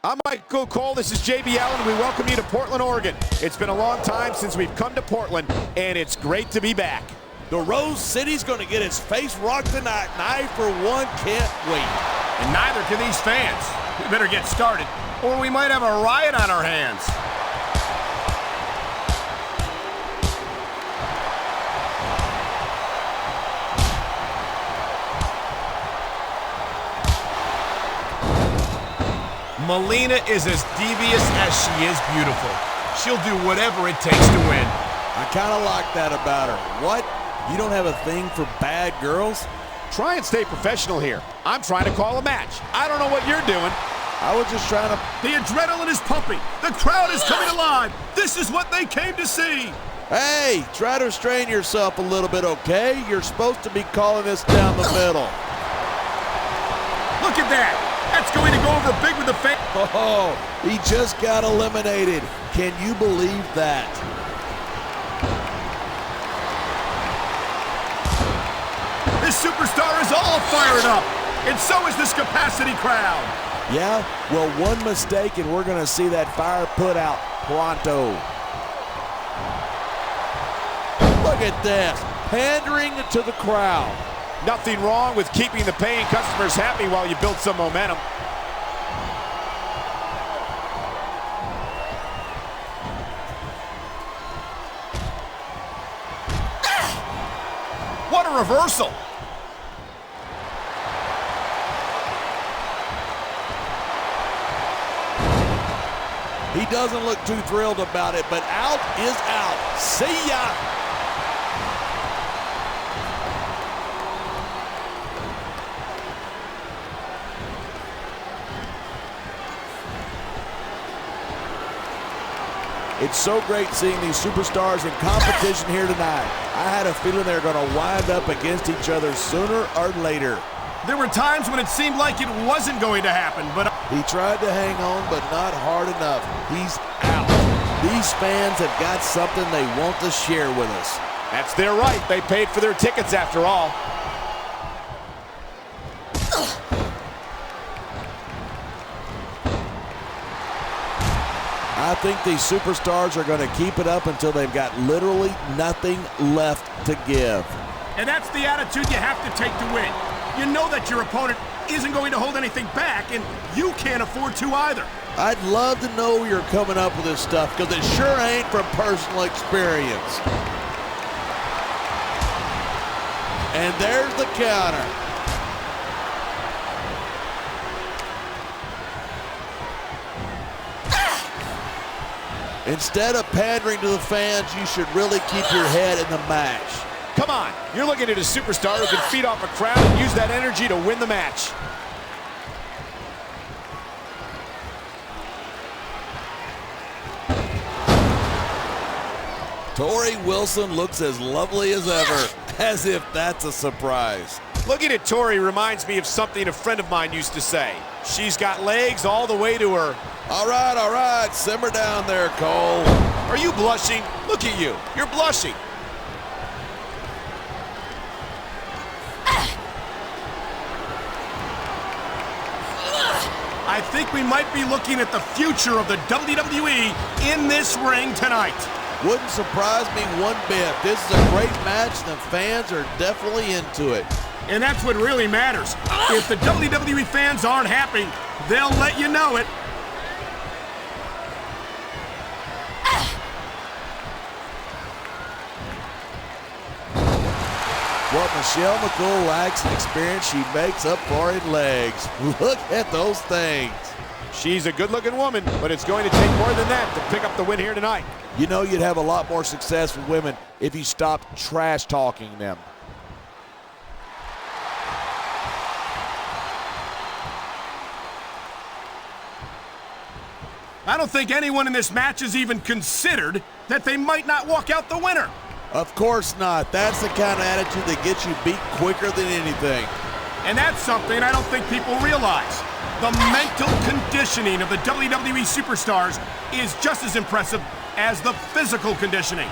I'm McCool. This is JB Allen, and we welcome you to Portland, Oregon. It's been a long time since we've come to Portland, and it's great to be back. The Rose City's going to get its face rocked tonight, and I, for one, can't wait. And neither can these fans. We better get started, or we might have a riot on our hands. Melina is as devious as she is beautiful. She'll do whatever it takes to win. I kind of like that about her. What? You don't have a thing for bad girls? Try and stay professional here. I'm trying to call a match. I don't know what you're doing. I was just trying to... The adrenaline is pumping. The crowd is coming alive. This is what they came to see. Hey, try to restrain yourself a little bit, okay? You're supposed to be calling this down the middle. Look at that. That's going to go over big with the fans. Oh, he just got eliminated. Can you believe that? This superstar is all fired up, and so is this capacity crowd. Yeah, well, one mistake and we're going to see that fire put out pronto. Look at this, pandering to the crowd. Nothing wrong with keeping the paying customers happy while you build some momentum. What a reversal! He doesn't look too thrilled about it, but out is out. See ya! It's so great seeing these superstars in competition here tonight. I had a feeling they were going to wind up against each other sooner or later. There were times when it seemed like it wasn't going to happen, but... He tried to hang on, but not hard enough. He's out. These fans have got something they want to share with us. That's their right. They paid for their tickets after all. I think these superstars are going to keep it up until they've got literally nothing left to give. And that's the attitude you have to take to win. You know that your opponent isn't going to hold anything back, and you can't afford to either. I'd love to know where you're coming up with this stuff, because it sure ain't from personal experience. And there's the counter. Instead of pandering to the fans, you should really keep your head in the match. Come on, you're looking at a superstar who can feed off a crowd and use that energy to win the match. Torrie Wilson looks as lovely as ever, as if that's a surprise. Looking at Torrie reminds me of something a friend of mine used to say. She's got legs all the way to her. All right, simmer down there, Cole. Are you blushing? Look at you, you're blushing. I think we might be looking at the future of the WWE in this ring tonight. Wouldn't surprise me one bit. This is a great match, and the fans are definitely into it. And that's what really matters. If the WWE fans aren't happy, they'll let you know it. What Michelle McCool lacks in experience, she makes up for in legs. Look at those things. She's a good-looking woman, but it's going to take more than that to pick up the win here tonight. You know you'd have a lot more success with women if you stopped trash-talking them. I don't think anyone in this match has even considered that they might not walk out the winner. Of course not. That's the kind of attitude that gets you beat quicker than anything. And that's something I don't think people realize. The mental conditioning of the WWE superstars is just as impressive as the physical conditioning.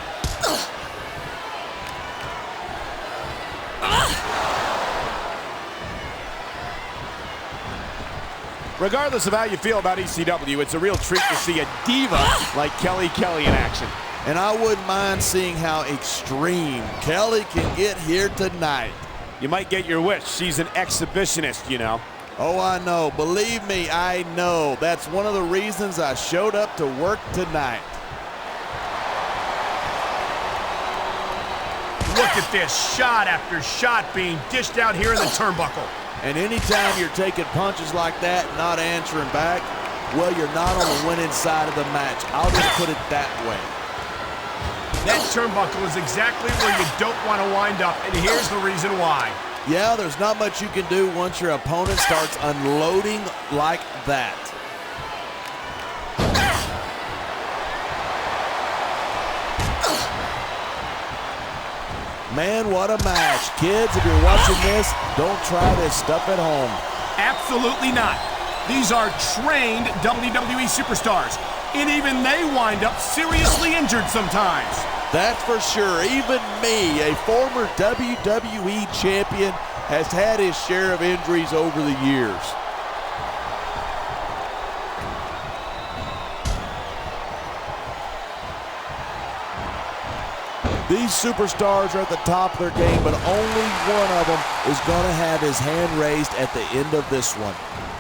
Regardless of how you feel about ECW, it's a real treat to see a diva like Kelly Kelly in action. And I wouldn't mind seeing how extreme Kelly can get here tonight. You might get your wish. She's an exhibitionist, you know. Oh, I know. Believe me, I know. That's one of the reasons I showed up to work tonight. Look at this, shot after shot being dished out here in the turnbuckle. And anytime you're taking punches like that and not answering back, well, you're not on the winning side of the match. I'll just put it that way. That turnbuckle is exactly where you don't want to wind up, and here's the reason why. Yeah, there's not much you can do once your opponent starts unloading like that. Man, what a match. Kids, if you're watching this, don't try this stuff at home. Absolutely not. These are trained WWE superstars, and even they wind up seriously injured sometimes. That's for sure. Even me, a former WWE champion, has had his share of injuries over the years. These superstars are at the top of their game, but only one of them is going to have his hand raised at the end of this one.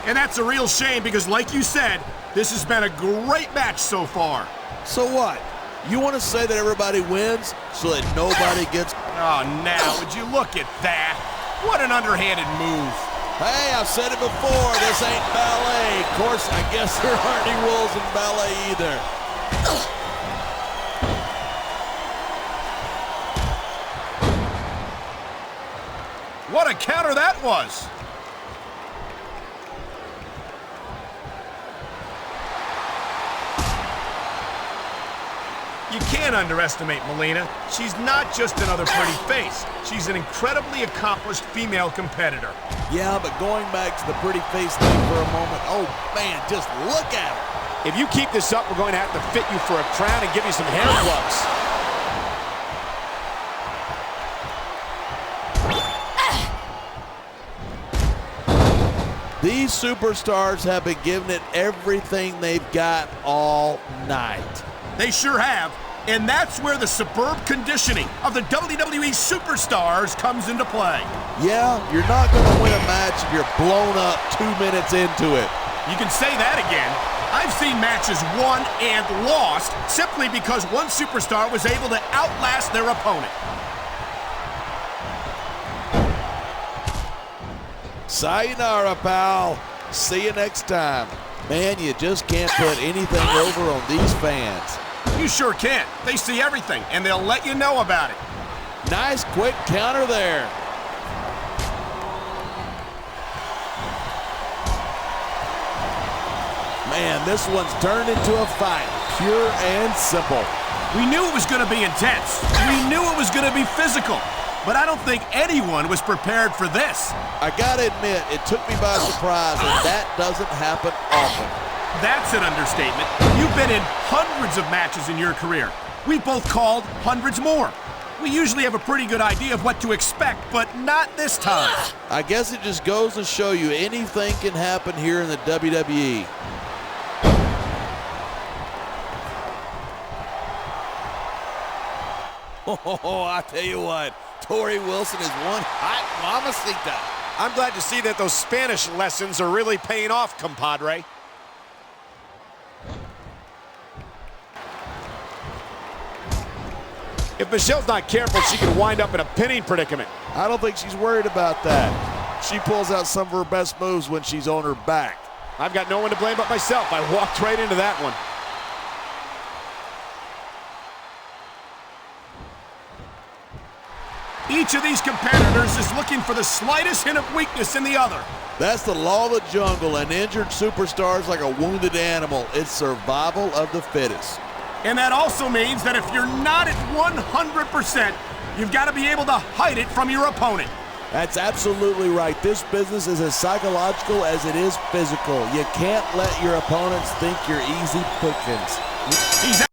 And that's a real shame because, like you said, this has been a great match so far. So what? You want to say that everybody wins so that nobody gets... Oh, now, would you look at that? What an underhanded move. Hey, I've said it before, this ain't ballet. Of course, I guess there aren't any rules in ballet either. What a counter that was! You can't underestimate Melina. She's not just another pretty face. She's an incredibly accomplished female competitor. Yeah, but going back to the pretty face thing for a moment, oh man, just look at her. If you keep this up, we're going to have to fit you for a crown and give you some hair plugs. These superstars have been giving it everything they've got all night. They sure have, and that's where the superb conditioning of the WWE superstars comes into play. Yeah, you're not going to win a match if you're blown up 2 minutes into it. You can say that again. I've seen matches won and lost simply because one superstar was able to outlast their opponent. Sayonara, pal. See you next time. Man, you just can't put anything over on these fans. You sure can't. They see everything, and they'll let you know about it. Nice quick counter there. Man, this one's turned into a fight, pure and simple. We knew it was going to be intense. We knew it was going to be physical. But I don't think anyone was prepared for this. I gotta admit, it took me by surprise, and that doesn't happen often. That's an understatement. You've been in hundreds of matches in your career. We've both called hundreds more. We usually have a pretty good idea of what to expect, but not this time. I guess it just goes to show you anything can happen here in the WWE. Oh, I tell you what, Torrie Wilson is one hot mamacita. I'm glad to see that those Spanish lessons are really paying off, compadre. If Michelle's not careful, she could wind up in a pinning predicament. I don't think she's worried about that. She pulls out some of her best moves when she's on her back. I've got no one to blame but myself. I walked right into that one. Each of these competitors is looking for the slightest hint of weakness in the other. That's the law of the jungle, and injured superstars like a wounded animal. It's survival of the fittest. And that also means that if you're not at 100%, you've got to be able to hide it from your opponent. That's absolutely right. This business is as psychological as it is physical. You can't let your opponents think you're easy pickings. He's